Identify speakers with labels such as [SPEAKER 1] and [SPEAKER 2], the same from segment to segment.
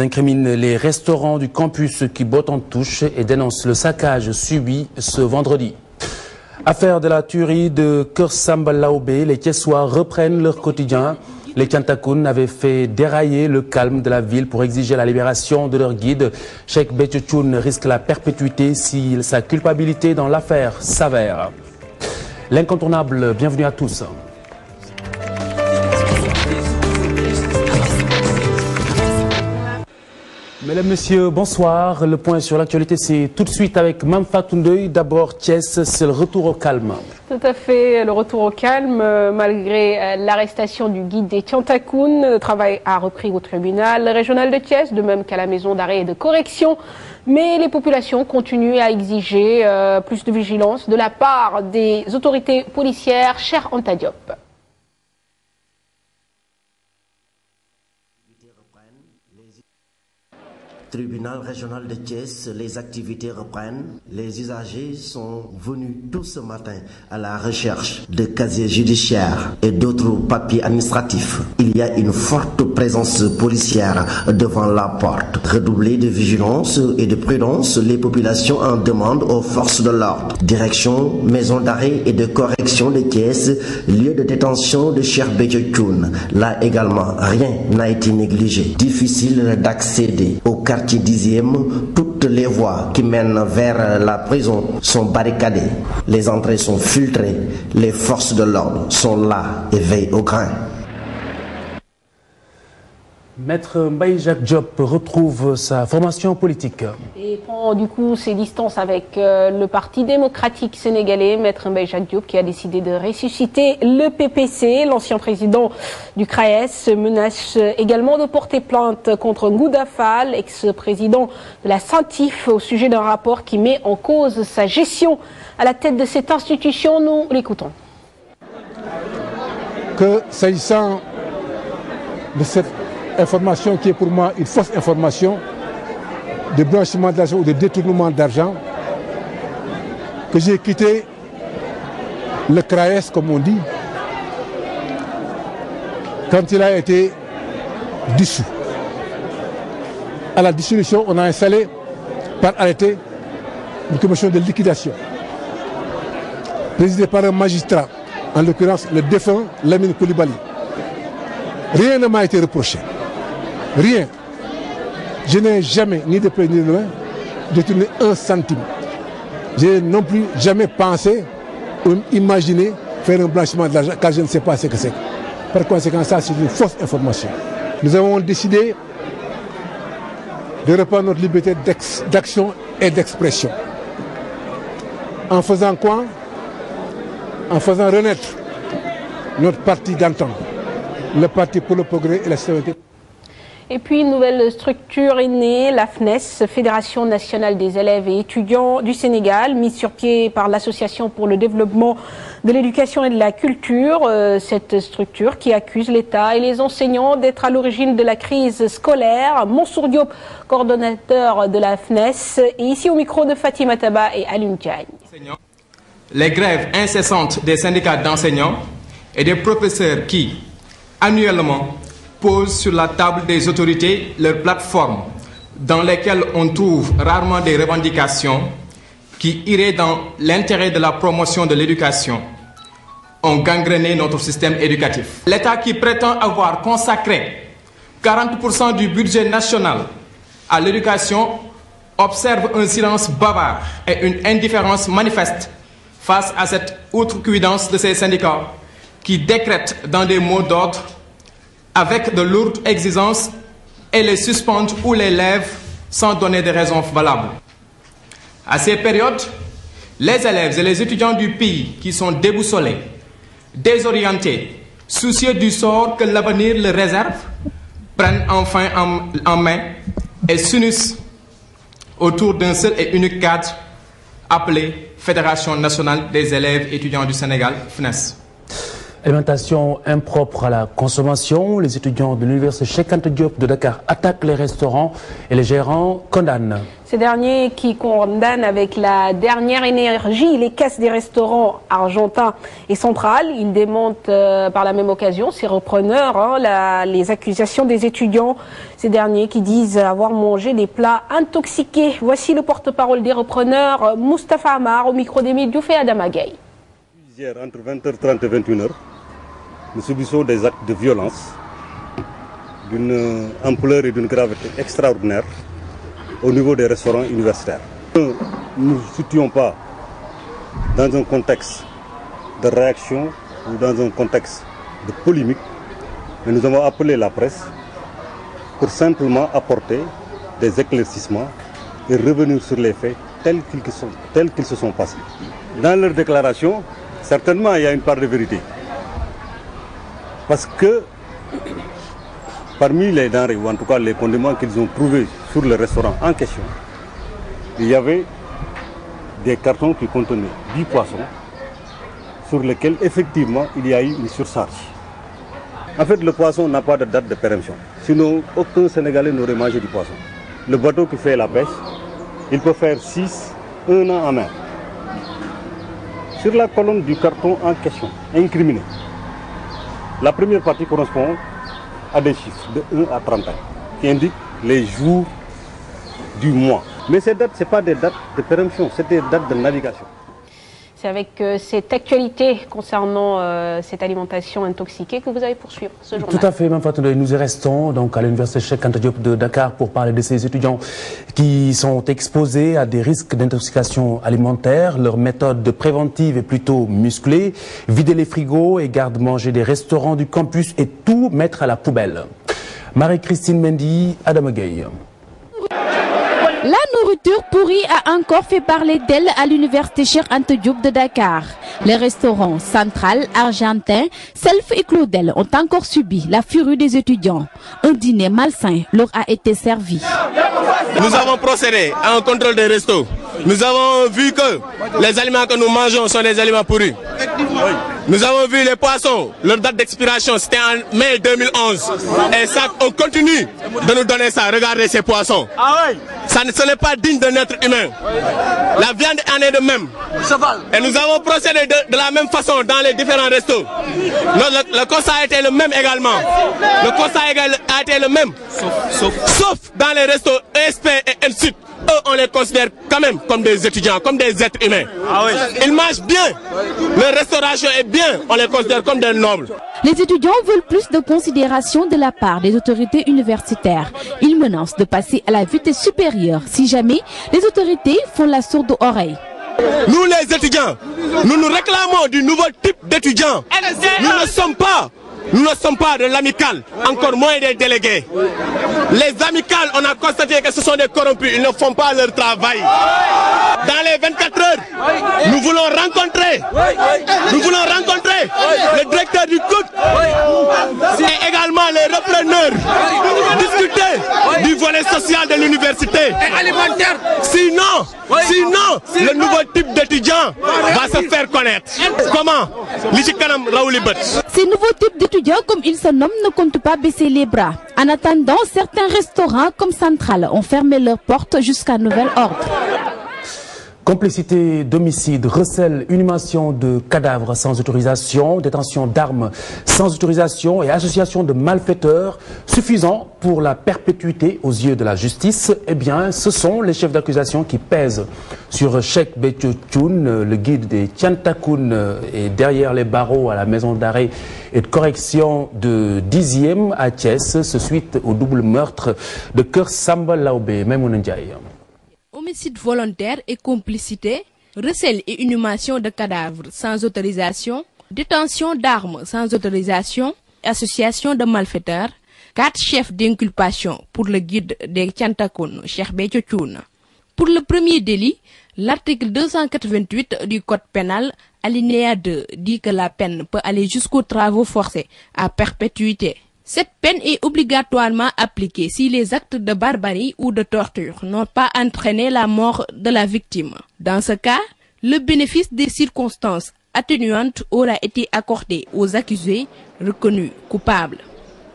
[SPEAKER 1] Ils incriminent les restaurants du campus qui bottent en touche et dénoncent le saccage subi ce vendredi. Affaire de la tuerie de Keur Samba Laobé, les Thiessois reprennent leur quotidien. Les Tiantakoun avaient fait dérailler le calme de la ville pour exiger la libération de leur guide. Cheikh Béthio Thioune risque la perpétuité si sa culpabilité dans l'affaire s'avère. L'incontournable, bienvenue à tous. Mesdames, Messieurs, bonsoir. Le point sur l'actualité, c'est tout de suite avec Mame Fatou Ndoye. D'abord, Thiès, c'est le retour au calme.
[SPEAKER 2] Tout à fait, le retour au calme. Malgré l'arrestation du guide des Tiantakoun, le travail a repris au tribunal régional de Thiès, de même qu'à la maison d'arrêt et de correction. Mais les populations continuent à exiger plus de vigilance de la part des autorités policières. Cher Anta Diop.
[SPEAKER 3] Tribunal régional de Thiès, les activités reprennent. Les usagers sont venus tout ce matin à la recherche de casiers judiciaires et d'autres papiers administratifs. Il y a une forte présence policière devant la porte. Redoublée de vigilance et de prudence, les populations en demandent aux forces de l'ordre. Direction maison d'arrêt et de correction de Thiès, lieu de détention de Cheikh Béthio Thioune. Là également, rien n'a été négligé. Difficile d'accéder au quartier 10e, toutes les voies qui mènent vers la prison sont barricadées. Les entrées sont filtrées. Les forces de l'ordre sont là et veillent au grain.
[SPEAKER 1] Maître Mbaye Jacques Diop retrouve sa formation politique.
[SPEAKER 2] Et prend du coup ses distances avec le Parti démocratique sénégalais. Maître Mbaye Jacques Diop qui a décidé de ressusciter le PPC. L'ancien président du CRAES menace également de porter plainte contre Ngouda Fall, ex-président de la Saintif, au sujet d'un rapport qui met en cause sa gestion à la tête de cette institution. Nous l'écoutons.
[SPEAKER 4] Que s'agissant de cette information qui est pour moi une fausse information de blanchiment d'argent ou de détournement d'argent, que j'ai quitté le CRAES, comme on dit, quand il a été dissous. À la dissolution, on a installé par arrêté une commission de liquidation présidée par un magistrat, en l'occurrence le défunt Lamine Coulibaly. Rien ne m'a été reproché. Rien. Je n'ai jamais, ni de près ni de loin, détourné un centime. Je n'ai non plus jamais pensé ou imaginé faire un blanchiment de l'argent, car je ne sais pas ce que c'est. Par conséquent, ça, c'est une fausse information. Nous avons décidé de reprendre notre liberté d'action et d'expression. En faisant quoi? En faisant renaître notre parti d'antan, le Parti pour le progrès et la citoyenneté.
[SPEAKER 2] Et puis une nouvelle structure est née, la FNES, Fédération nationale des élèves et étudiants du Sénégal, mise sur pied par l'Association pour le développement de l'éducation et de la culture. Cette structure qui accuse l'État et les enseignants d'être à l'origine de la crise scolaire. Mansour Diop, coordonnateur de la FNES, et ici au micro de Fatima Taba et Alioune Diagne.
[SPEAKER 5] Les grèves incessantes des syndicats d'enseignants et des professeurs qui, annuellement, posent sur la table des autorités leurs plateformes dans lesquelles on trouve rarement des revendications qui iraient dans l'intérêt de la promotion de l'éducation, ont gangréné notre système éducatif. L'État qui prétend avoir consacré 40% du budget national à l'éducation observe un silence bavard et une indifférence manifeste face à cette outrecuidance de ces syndicats qui décrètent dans des mots d'ordre avec de lourdes exigences et les suspendent ou les lèvent sans donner de raisons valables. À ces périodes, les élèves et les étudiants du pays qui sont déboussolés, désorientés, soucieux du sort que l'avenir leur réserve, prennent enfin en main et s'unissent autour d'un seul et unique cadre appelé Fédération nationale des élèves étudiants du Sénégal, FNES.
[SPEAKER 1] Alimentation impropre à la consommation, les étudiants de l'université Cheikh Anta Diop de Dakar attaquent les restaurants et les gérants condamnent.
[SPEAKER 2] Ces derniers qui condamnent avec la dernière énergie les caisses des restaurants argentins et centrales. Ils démontent par la même occasion, ces repreneurs, les accusations des étudiants. Ces derniers qui disent avoir mangé des plats intoxiqués. Voici le porte-parole des repreneurs, Moustapha Amar, au micro d'Émile Diouf et Adama Gueye.
[SPEAKER 6] Hier, entre 20h30 et 21h, nous subissons des actes de violence d'une ampleur et d'une gravité extraordinaire au niveau des restaurants universitaires. Nous ne nous situons pas dans un contexte de réaction ou dans un contexte de polémique, mais nous avons appelé la presse pour simplement apporter des éclaircissements et revenir sur les faits tels qu'ils se sont passés. Dans leur déclaration, certainement il y a une part de vérité. Parce que parmi les denrées, ou en tout cas les condiments qu'ils ont trouvés sur le restaurant en question, il y avait des cartons qui contenaient du poisson sur lesquels effectivement il y a eu une surcharge. En fait, le poisson n'a pas de date de péremption. Sinon, aucun Sénégalais n'aurait mangé du poisson. Le bateau qui fait la pêche, il peut faire 1 an en mer. Sur la colonne du carton en question, incriminé, la première partie correspond à des chiffres de 1 à 30 ans, qui indiquent les jours du mois. Mais ces dates, ce n'est pas des dates de péremption, c'est des dates de navigation.
[SPEAKER 2] C'est avec cette actualité concernant cette alimentation intoxiquée que vous allez poursuivre ce journal.
[SPEAKER 1] Tout à fait, Mme Fatou Ndoye. Nous y restons donc à l'université Cheikh Anta Diop de Dakar pour parler de ces étudiants qui sont exposés à des risques d'intoxication alimentaire. Leur méthode préventive est plutôt musclée. Vider les frigos et garde-manger des restaurants du campus et tout mettre à la poubelle. Marie-Christine Mendy, Adama Gueye.
[SPEAKER 7] La nourriture pourrie a encore fait parler d'elle à l'université Cheikh Anta Diop de Dakar. Les restaurants Central, Argentin, Self et Claudel ont encore subi la furie des étudiants. Un dîner malsain leur a été servi.
[SPEAKER 8] Nous avons procédé à un contrôle des restos. Nous avons vu que les aliments que nous mangeons sont des aliments pourris. Nous avons vu les poissons, leur date d'expiration c'était en mai 2011. Et ça, on continue de nous donner ça. Regardez ces poissons. Ce n'est pas digne d'un être humain. La viande en est de même. Et nous avons procédé de la même façon dans les différents restos. Le constat a été le même également. Le constat a été le même. Sauf dans les restos ESP et ENSUD. Eux, on les considère quand même comme des étudiants, comme des êtres humains. Ils mangent bien. Leur restauration est bien. On les considère comme des nobles.
[SPEAKER 7] Les étudiants veulent plus de considération de la part des autorités universitaires. Ils menacent de passer à la vitesse supérieure si jamais les autorités font la sourde oreille.
[SPEAKER 8] Nous les étudiants, nous nous réclamons du nouveau type d'étudiants. Nous ne sommes pas de l'amicale, encore moins des délégués. Les amicales, on a constaté que ce sont des corrompus, ils ne font pas leur travail. Dans les 24 heures, nous voulons rencontrer le directeur du COUD et également les repreneurs, discuter du volet social de l'université. Et alimentaire. Sinon, le nouveau type d'étudiant va se faire connaître. Comment?
[SPEAKER 7] Ces nouveaux types d'étudiants, comme ils se nomment, ne comptent pas baisser les bras. En attendant, certains restaurants comme Central ont fermé leurs portes jusqu'à nouvel ordre.
[SPEAKER 1] Complicité d'homicide, recel, inhumation de cadavres sans autorisation, détention d'armes sans autorisation et association de malfaiteurs suffisant pour la perpétuité aux yeux de la justice. Eh bien, ce sont les chefs d'accusation qui pèsent sur Cheikh Béthio Thioune, le guide des Tiantakoun et derrière les barreaux à la maison d'arrêt et de correction de 10e à Thiès, suite au double meurtre de Keur Samba Laobé. Maimouna Ndiaye.
[SPEAKER 9] Homicide volontaire et complicité, recel et inhumation de cadavres sans autorisation, détention d'armes sans autorisation, association de malfaiteurs, 4 chefs d'inculpation pour le guide des Tiantakoun, Cheikh Béthio Thioune. Pour le premier délit, l'article 288 du Code pénal, alinéa 2, dit que la peine peut aller jusqu'aux travaux forcés à perpétuité. Cette peine est obligatoirement appliquée si les actes de barbarie ou de torture n'ont pas entraîné la mort de la victime. Dans ce cas, le bénéfice des circonstances atténuante aura été accordée aux accusés reconnus coupables.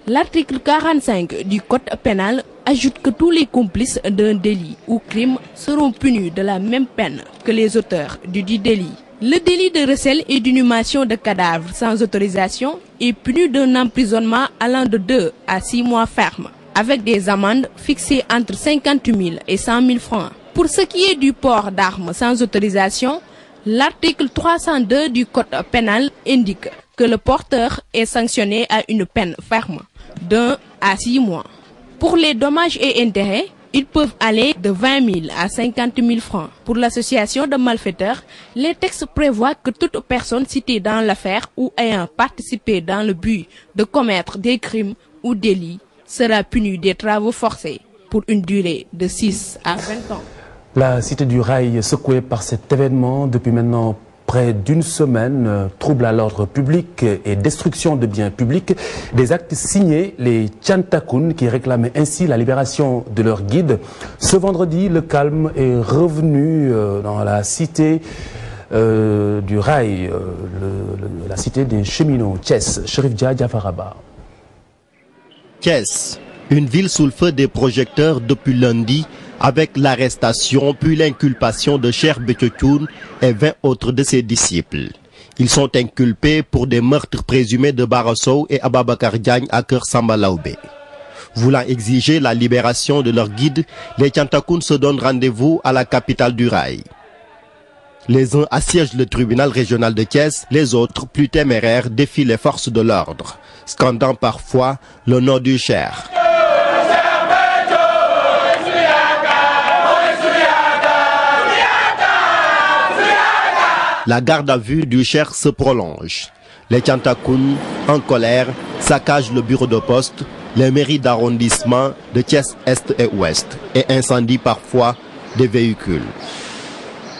[SPEAKER 9] L'article 45 du Code pénal ajoute que tous les complices d'un délit ou crime seront punis de la même peine que les auteurs du dit délit. Le délit de recel et d'inhumation de cadavres sans autorisation est puni d'un emprisonnement allant de 2 à 6 mois ferme, avec des amendes fixées entre 50 000 et 100 000 francs. Pour ce qui est du port d'armes sans autorisation, l'article 302 du Code pénal indique que le porteur est sanctionné à une peine ferme d'1 à 6 mois. Pour les dommages et intérêts, ils peuvent aller de 20 000 à 50 000 francs. Pour l'association de malfaiteurs, les textes prévoient que toute personne citée dans l'affaire ou ayant participé dans le but de commettre des crimes ou délits sera punie des travaux forcés pour une durée de 6 à 20 ans.
[SPEAKER 1] La cité du Rail, secouée par cet événement depuis maintenant près d'une semaine, trouble à l'ordre public et destruction de biens publics, des actes signés les Tchantakoun qui réclamaient ainsi la libération de leur guide. Ce vendredi, le calme est revenu dans la cité du Rail, la cité des cheminots, Thiès. Chérif Diafaraba.
[SPEAKER 10] Thiès, une ville sous le feu des projecteurs depuis lundi, avec l'arrestation puis l'inculpation de Cheikh Béthio Thioune et 20 autres de ses disciples. Ils sont inculpés pour des meurtres présumés de Bara Sow et Ababacar Diagne à Keur Samba Laobé. Voulant exiger la libération de leur guide, les Tchantakoun se donnent rendez-vous à la capitale du Rail. Les uns assiègent le tribunal régional de Thiès, les autres, plus téméraires, défient les forces de l'ordre, scandant parfois le nom du Cheikh. La garde à vue du Cheikh se prolonge. Les Tchantakoun, en colère, saccagent le bureau de poste, les mairies d'arrondissement de Thiès Est et Ouest et incendient parfois des véhicules.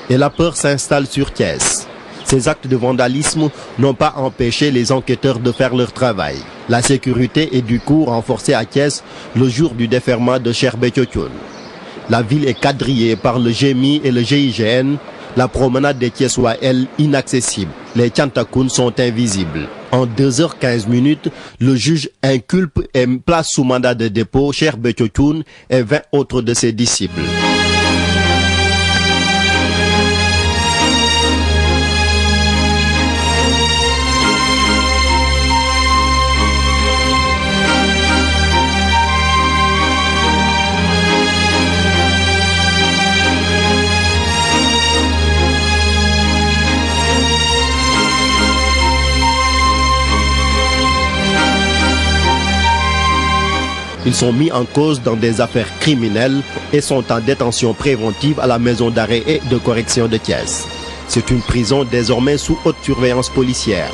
[SPEAKER 10] Et la peur s'installe sur Thiès. Ces actes de vandalisme n'ont pas empêché les enquêteurs de faire leur travail. La sécurité est du coup renforcée à Thiès le jour du déferment de Cheikh Béthio Thioune. La ville est quadrillée par le GMI et le GIGN. La promenade des Thiessois, elle, inaccessible. Les Tchantakoun sont invisibles. En 2h15, le juge inculpe et place sous mandat de dépôt Cheikh Béthio Thioune et 20 autres de ses disciples. Ils sont mis en cause dans des affaires criminelles et sont en détention préventive à la maison d'arrêt et de correction de Thiès. C'est une prison désormais sous haute surveillance policière.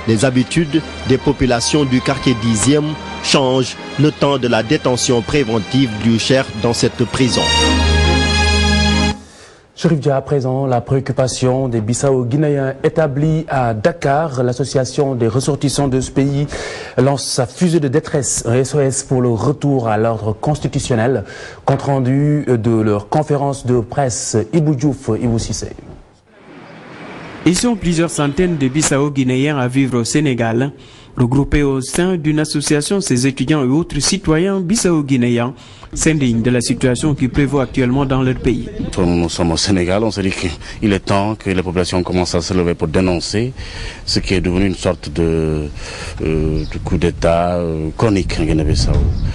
[SPEAKER 10] Les habitudes des populations du quartier 10e changent le temps de la détention préventive du Cheikh dans cette prison.
[SPEAKER 1] Chérif Dia, à présent, la préoccupation des Bissau-Guinéens établis à Dakar. L'association des ressortissants de ce pays lance sa fusée de détresse, un SOS pour le retour à l'ordre constitutionnel. Compte rendu de leur conférence de presse, Ibou Diouf, Ibou Cissé.
[SPEAKER 11] Ils sont plusieurs centaines de Bissau-Guinéens à vivre au Sénégal, regroupés au sein d'une association. Ces étudiants et autres citoyens bissau-guinéens s'indignent de la situation qui prévaut actuellement dans leur pays.
[SPEAKER 12] Nous sommes au Sénégal, on se dit qu'il est temps que les populations commencent à se lever pour dénoncer ce qui est devenu une sorte de coup d'État chronique en Guinée-Bissau.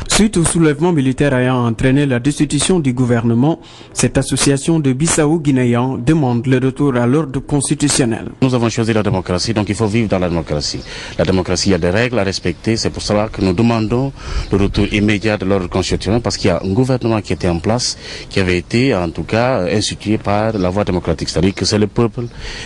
[SPEAKER 11] Suite au soulèvement militaire ayant entraîné la destitution du gouvernement, cette association de Bissau-Guinéens demande le retour à l'ordre constitutionnel.
[SPEAKER 12] Nous avons choisi la démocratie, donc il faut vivre dans la démocratie. La démocratie, il y a des règles à respecter, c'est pour cela que nous demandons le retour immédiat de l'ordre constitutionnel, parce qu'il y a un gouvernement qui était en place, qui avait été en tout cas institué par la voie démocratique, c'est-à-dire que c'est le peuple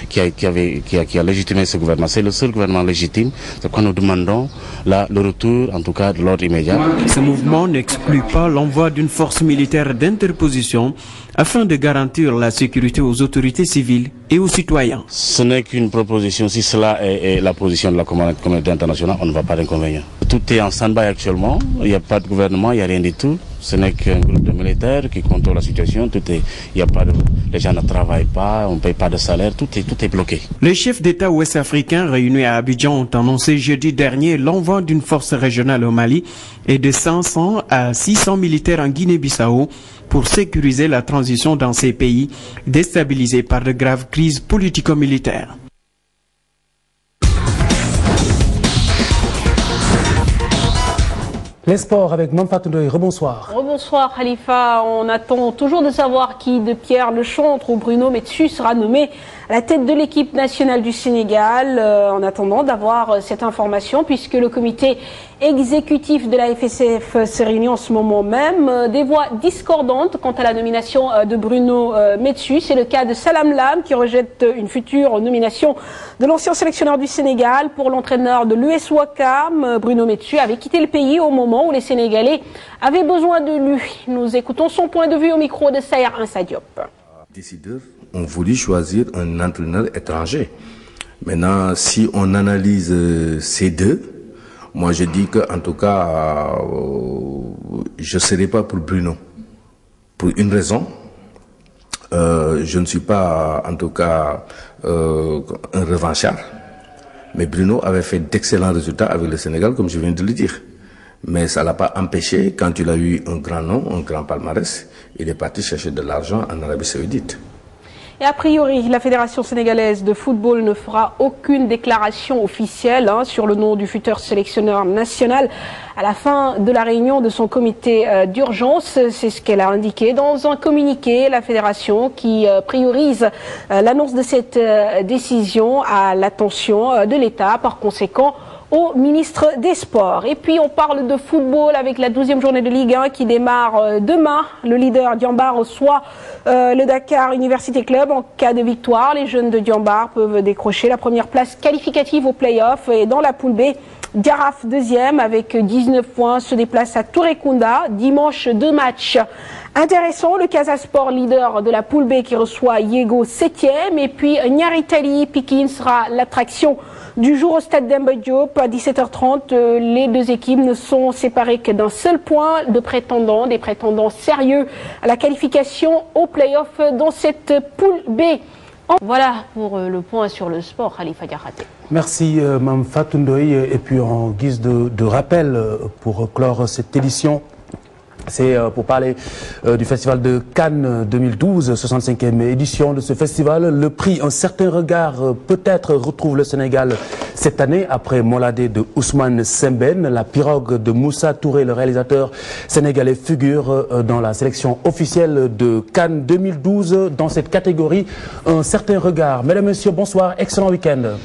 [SPEAKER 12] qui a légitimé ce gouvernement, c'est le seul gouvernement légitime, c'est pourquoi nous demandons là, le retour en tout cas de l'ordre immédiat.
[SPEAKER 11] Ce mouvement n'exclut pas l'envoi d'une force militaire d'interposition afin de garantir la sécurité aux autorités civiles et aux citoyens.
[SPEAKER 12] Ce n'est qu'une proposition, si cela est la position de la communauté internationale, on ne va pas d'inconvénient. Tout est en stand-by actuellement, il n'y a pas de gouvernement, il n'y a rien du tout. Ce n'est qu'un groupe de militaires qui contrôle la situation. Les gens ne travaillent pas, on ne paye pas de salaire, tout est bloqué.
[SPEAKER 11] Les chefs d'État ouest-africains réunis à Abidjan ont annoncé jeudi dernier l'envoi d'une force régionale au Mali et de 500 à 600 militaires en Guinée-Bissau pour sécuriser la transition dans ces pays déstabilisés par de graves crises politico-militaires.
[SPEAKER 1] Les sports avec Mamfatou Ndoye, rebonsoir.
[SPEAKER 2] Rebonsoir Khalifa, on attend toujours de savoir qui de Pierre Lechantre ou Bruno Metsu sera nommé à la tête de l'équipe nationale du Sénégal. En attendant d'avoir cette information, puisque le comité exécutif de la FSF se réunit en ce moment même. Des voix discordantes quant à la nomination de Bruno Metsu. C'est le cas de Salam Lam qui rejette une future nomination de l'ancien sélectionneur du Sénégal pour l'entraîneur de l'US Ouakam. Bruno Metsu avait quitté le pays au moment où les Sénégalais avaient besoin de lui. Nous écoutons son point de vue au micro de Sayer Insa Diop.
[SPEAKER 13] Les décideurs ont voulu choisir un entraîneur étranger. Maintenant, si on analyse ces deux, moi je dis que en tout cas, je ne serai pas pour Bruno. Pour une raison, je ne suis pas en tout cas un revanchard. Mais Bruno avait fait d'excellents résultats avec le Sénégal, comme je viens de le dire. Mais ça ne l'a pas empêché, quand il a eu un grand nom, un grand palmarès, il est parti chercher de l'argent en Arabie Saoudite.
[SPEAKER 2] Et a priori, la Fédération sénégalaise de football ne fera aucune déclaration officielle sur le nom du futur sélectionneur national à la fin de la réunion de son comité d'urgence. C'est ce qu'elle a indiqué dans un communiqué. La Fédération qui priorise l'annonce de cette décision à l'attention de l'État. Par conséquent, au ministre des Sports. Et puis on parle de football avec la 12e journée de Ligue 1 qui démarre demain. Le leader Diambar reçoit le Dakar Université Club. En cas de victoire, les jeunes de Diambar peuvent décrocher la première place qualificative au play-off. Et dans la poule B, Diaraf 2e avec 19 points se déplace à Tourekunda. Dimanche, 2 matchs intéressants. Le Casa Sport, leader de la poule B, qui reçoit Yego 7e. Et puis Nyaritali Pikine sera l'attraction du jour au stade Demba Diop à 17h30. Les deux équipes ne sont séparées que d'un seul point de prétendants, des prétendants sérieux à la qualification au play-off dans cette poule B. Voilà pour le point sur le sport, Khalifa Diakhaté.
[SPEAKER 1] Merci Mamfatou Ndoye. Et puis en guise de rappel pour clore cette édition, c'est pour parler du festival de Cannes 2012, 65e édition de ce festival. Le prix Un certain regard peut-être retrouve le Sénégal cette année après Moladé de Ousmane Sembène. La pirogue de Moussa Touré, le réalisateur sénégalais, figure dans la sélection officielle de Cannes 2012 dans cette catégorie Un certain regard. Mesdames et messieurs, bonsoir, excellent week-end.